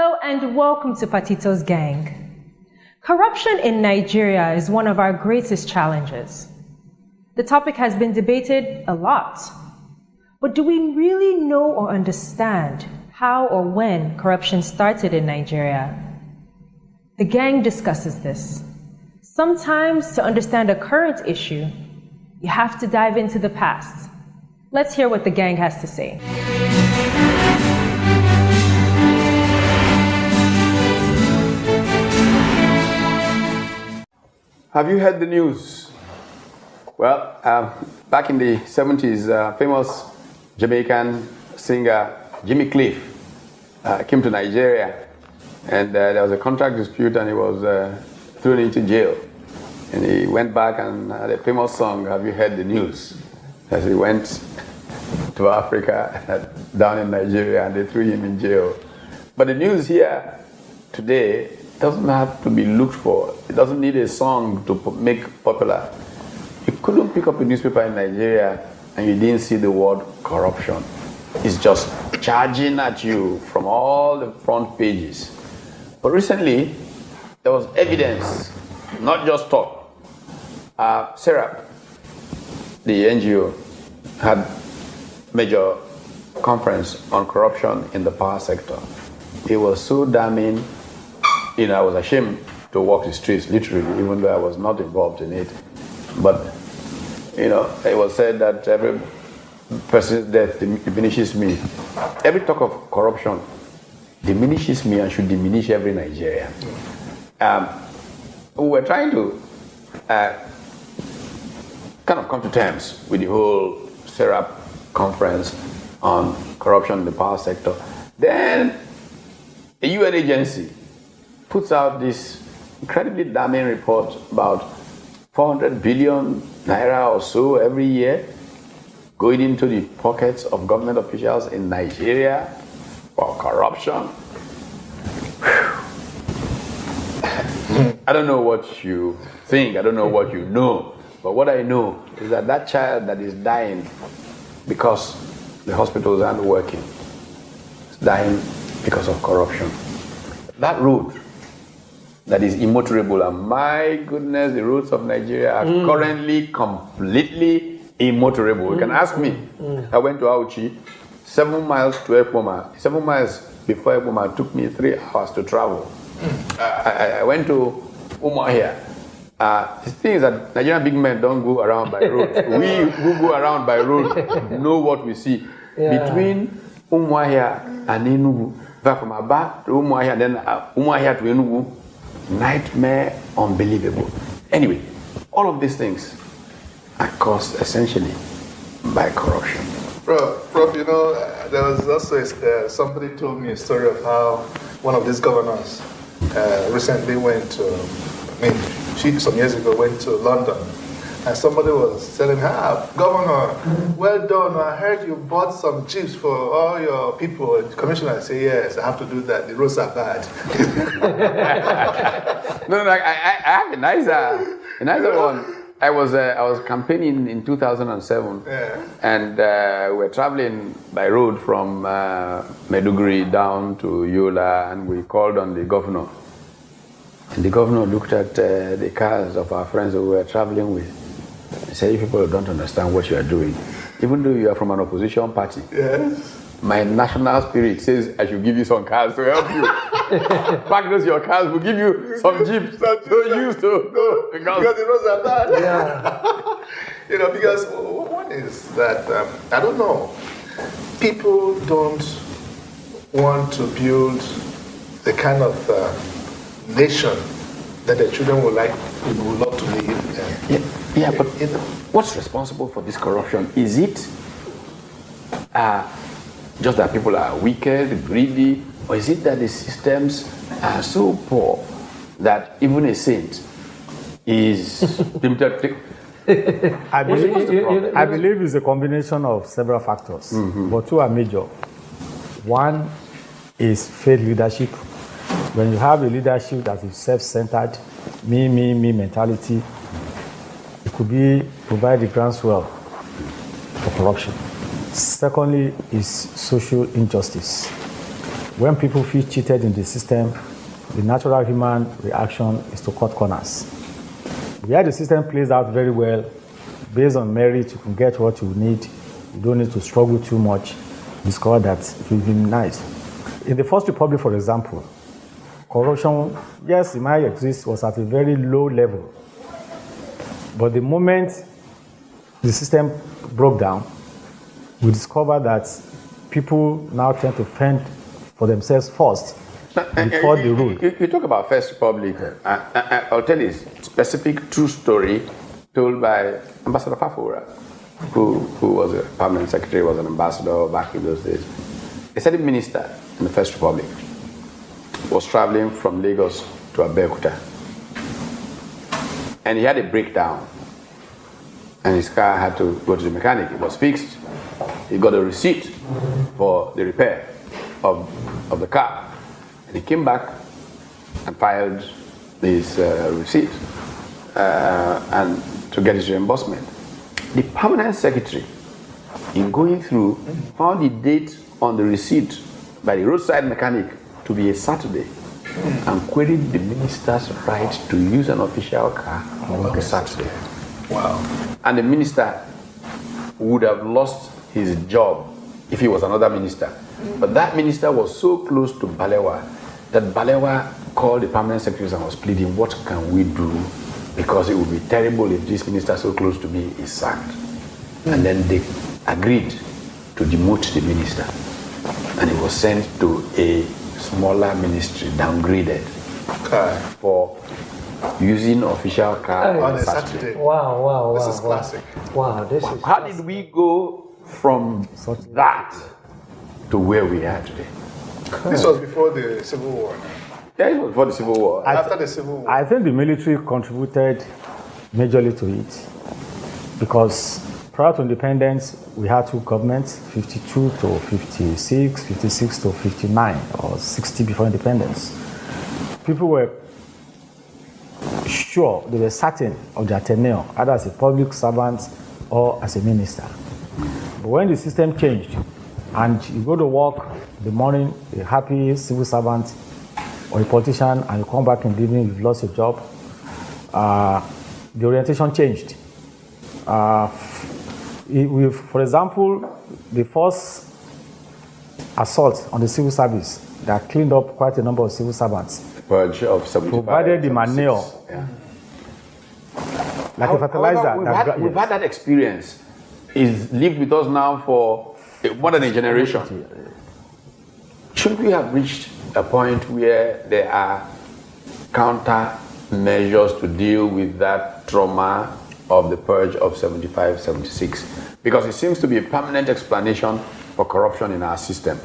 Hello and welcome to Patito's Gang. Corruption in Nigeria is one of our greatest challenges. The topic has been debated a lot. But do we really know or understand how or when corruption started in Nigeria? The gang discusses this. Sometimes to understand a current issue, you have to dive into the past. Let's hear what the gang has to say. Have you heard the news? Well, back in the 70s, famous Jamaican singer Jimmy Cliff came to Nigeria, and there was a contract dispute and he was thrown into jail. And he went back and had a famous song, Have You Heard the News? As he went to Africa, down in Nigeria, and they threw him in jail. But the news here today doesn't have to be looked for. It doesn't need a song to make popular. You couldn't pick up a newspaper in Nigeria and you didn't see the word corruption. It's just charging at you from all the front pages. But recently, there was evidence, not just talk. SERAP, the NGO, had major conference on corruption in the power sector. It was so damning, I was ashamed to walk the streets, literally, even though I was not involved in it. But, it was said that every person's death diminishes me. Every talk of corruption diminishes me and should diminish every Nigerian. We were trying to kind of come to terms with the whole SERAP conference on corruption in the power sector. Then a UN agency puts out this incredibly damning report about 400 billion naira or so every year going into the pockets of government officials in Nigeria for corruption. I don't know what you think, I don't know what you know, but what I know is that that child that is dying because the hospitals aren't working is dying because of corruption. That road that is immotorable, and my goodness, the roads of Nigeria are currently completely immotorable. You can ask me. I went to Ahoy, 7 miles to Epoma. 7 miles before Epoma took me 3 hours to travel. I went to Umuahia. The thing is that Nigerian big men don't go around by road. We who go around by road know what we see. Yeah. Between Umuahia and Enugu, from Aba to Umuahia, then Umuahia to Enugu, nightmare, unbelievable. Anyway, all of these things are caused essentially by corruption. Prof, there was also somebody told me a story of how one of these governors recently went to, some years ago went to London, and somebody was telling her, Governor, well done, I heard you bought some jeeps for all your people. And the commissioner said, yes, I have to do that, the roads are bad. I have a nicer one. I was campaigning in 2007, and we were traveling by road from Maiduguri down to Yola, and we called on the governor. And the governor looked at the cars of our friends who we were traveling with. He said, you people don't understand what you are doing. Even though you are from an opposition party, my national spirit says I should give you some cars to help you. Pack those your cars, we'll give you some jeeps to use to go. Because the roads are bad. Because one is that, I don't know, people don't want to build the kind of nation that their children would love to live. Yeah, but what's responsible for this corruption? Is it just that people are wicked, greedy, or is it that the systems are so poor that even a saint is limited? I believe it's a combination of several factors, but two are major. One is failed leadership. When you have a leadership that is self-centered, me mentality, it could provide the groundswell for corruption. Secondly is social injustice. When people feel cheated in the system, the natural human reaction is to cut corners. Where the system plays out very well, based on merit, you can get what you need. You don't need to struggle too much. Discover that it will be nice. In the First Republic, for example, corruption, yes, it might exist, was at a very low level. But the moment the system broke down, we discovered that people now tend to fend for themselves first before the rule. You talk about First Republic. I'll tell you a specific true story told by Ambassador Fafora, who was a permanent secretary, was an ambassador back in those days. A certain minister in the First Republic was traveling from Lagos to Abeokuta, and he had a breakdown, and his car had to go to the mechanic. It was fixed. He got a receipt for the repair of the car, and he came back and filed his receipt and to get his reimbursement. The permanent secretary, in going through, found the date on the receipt by the roadside mechanic to be a Saturday, and queried the minister's right to use an official car on a Saturday. Wow. And the minister would have lost his job if he was another minister. But that minister was so close to Balewa that Balewa called the permanent secretary and was pleading, what can we do? Because it would be terrible if this minister so close to me is sacked. And then they agreed to demote the minister. And he was sent to a smaller ministry, downgraded, for using official car On a Saturday. Wow. This is classic. Wow, this is. How did we go from that to where we are today? This was before the Civil War. Yeah, it was before the Civil War. After the Civil War. I think the military contributed majorly to it because prior to independence, we had two governments, 52 to 56, 56 to 59, or 60 before independence. People were sure, they were certain of their tenure, either as a public servant or as a minister. But when the system changed, and you go to work in the morning, a happy civil servant or a politician, and you come back in the evening, you've lost your job, the orientation changed. For example, the first assault on the civil service that cleaned up quite a number of civil servants Purge of 75, provided the manure, yeah. like a fertilizer. However, we've had that experience. It's lived with us now for more than a generation. Shouldn't we have reached a point where there are counter measures to deal with that trauma of the purge of 75, 76? Because it seems to be a permanent explanation for corruption in our system.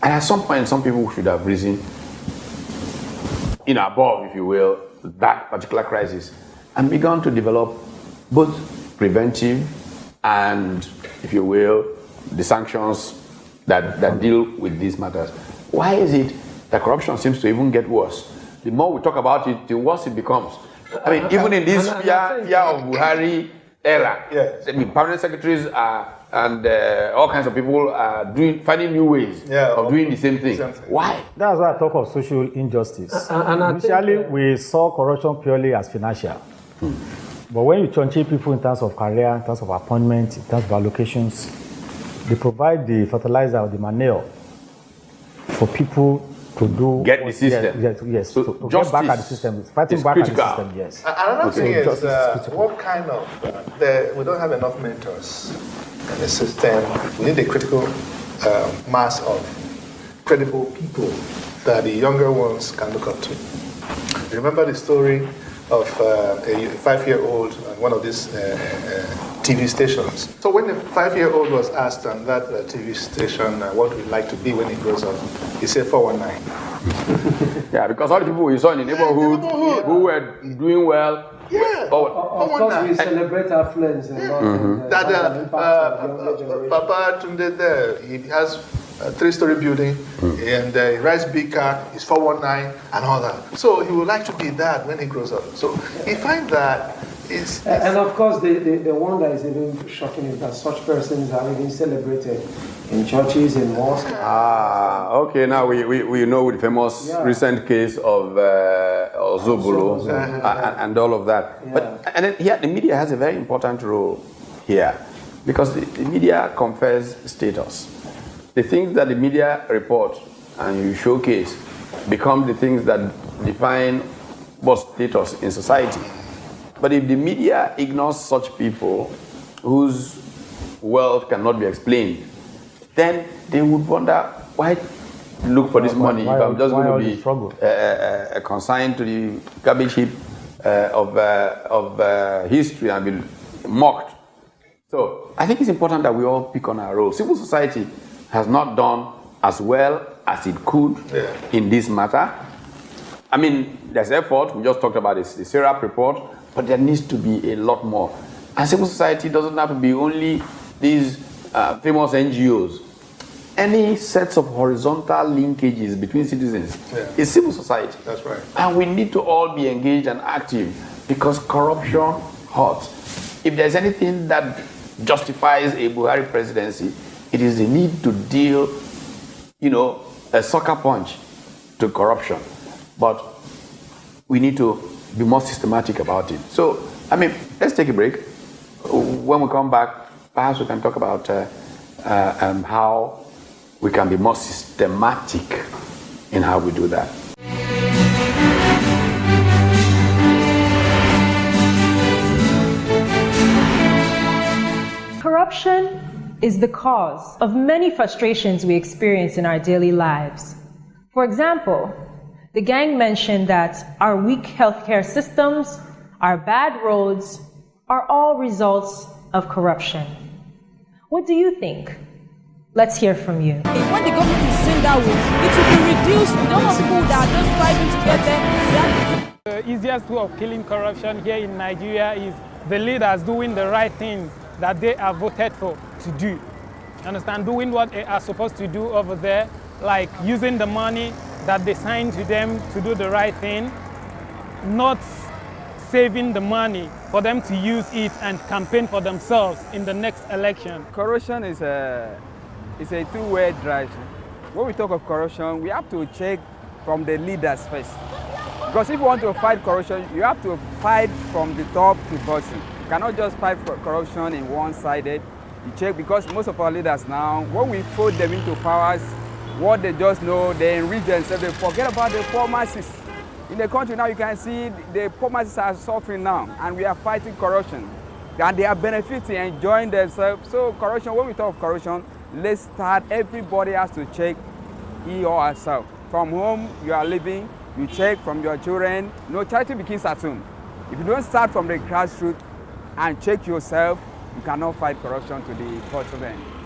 And at some point, some people should have risen above, if you will, that particular crisis and begun to develop both preventive and, if you will, the sanctions that deal with these matters. Why is it that corruption seems to even get worse? The more we talk about it, the worse it becomes. I mean, even in this fear of Buhari era, yes. I mean, permanent secretaries and all kinds of people are finding new ways of doing the same thing. Why? That's why I talk of social injustice. Initially, we saw corruption purely as financial. But when you trunchate people in terms of career, in terms of appointment, in terms of allocations, they provide the fertilizer or the manure for people to do get the system. Yes. So to get back at the system, fighting back critical. at the system. Yes. Another thing is critical. what kind of we don't have enough mentors in the system. We need a critical mass of credible people that the younger ones can look up to. Remember the story of a 5-year-old on one of these TV stations. So when the 5-year-old was asked on that TV station what would he like to be when he grows up, he said 419. Yeah, because all the people we saw in the neighborhood who were doing well. Yeah. Of course, we celebrate affluence a lot. Papa Tunde there, he has a 3-story building, and he rides big car, he's 419, and all that. So he would like to be that when he grows up. So he finds that it's And of course, the one that is even shocking is that such persons are even celebrated in churches, in mosques. Okay, now we know with the famous recent case of Zobolo and all of that. Yeah. But and then here the media has a very important role here, because the media confers status. The things that the media report and you showcase become the things that define what status in society. But if the media ignores such people whose wealth cannot be explained, then they would wonder, why look for this money if I'm just going to be consigned to the garbage heap of history and be mocked. So I think it's important that we all pick on our role. Civil society has not done as well as it could in this matter. I mean, there's effort. We just talked about this, the SERAP report, but there needs to be a lot more. And civil society doesn't have to be only these famous NGOs. Any sets of horizontal linkages between citizens is civil society. That's right. And we need to all be engaged and active, because corruption hurts. If there's anything that justifies a Buhari presidency, it is the need to deal, a sucker punch to corruption. But we need to be more systematic about it. So, let's take a break. When we come back, perhaps we can talk about how we can be more systematic in how we do that. Corruption is the cause of many frustrations we experience in our daily lives. For example, the gang mentioned that our weak healthcare systems, our bad roads, are all results of corruption. What do you think? Let's hear from you. When the government is saying that way, it will be reduced. We don't want people that are just striving to get there. The easiest way of killing corruption here in Nigeria is the leaders doing the right thing that they are voted for to do. Understand? Doing what they are supposed to do over there, like using the money that they signed to them to do the right thing, not saving the money for them to use it and campaign for themselves in the next election. Corruption is a two-way drive. When we talk of corruption, we have to check from the leaders first. Because if you want to fight corruption, you have to fight from the top to bottom. You cannot just fight corruption in one-sided. You check, because most of our leaders now, when we put them into powers, what they just know, they enrich themselves, they forget about the poor masses. In the country now, you can see the poor masses are suffering now, and we are fighting corruption. And they are benefiting, enjoying themselves. So corruption, when we talk of corruption, let's start, everybody has to check he or herself. From home you are living, you check from your children. No, charity begins at home. If you don't start from the grassroots and check yourself, you cannot fight corruption to the bottom end.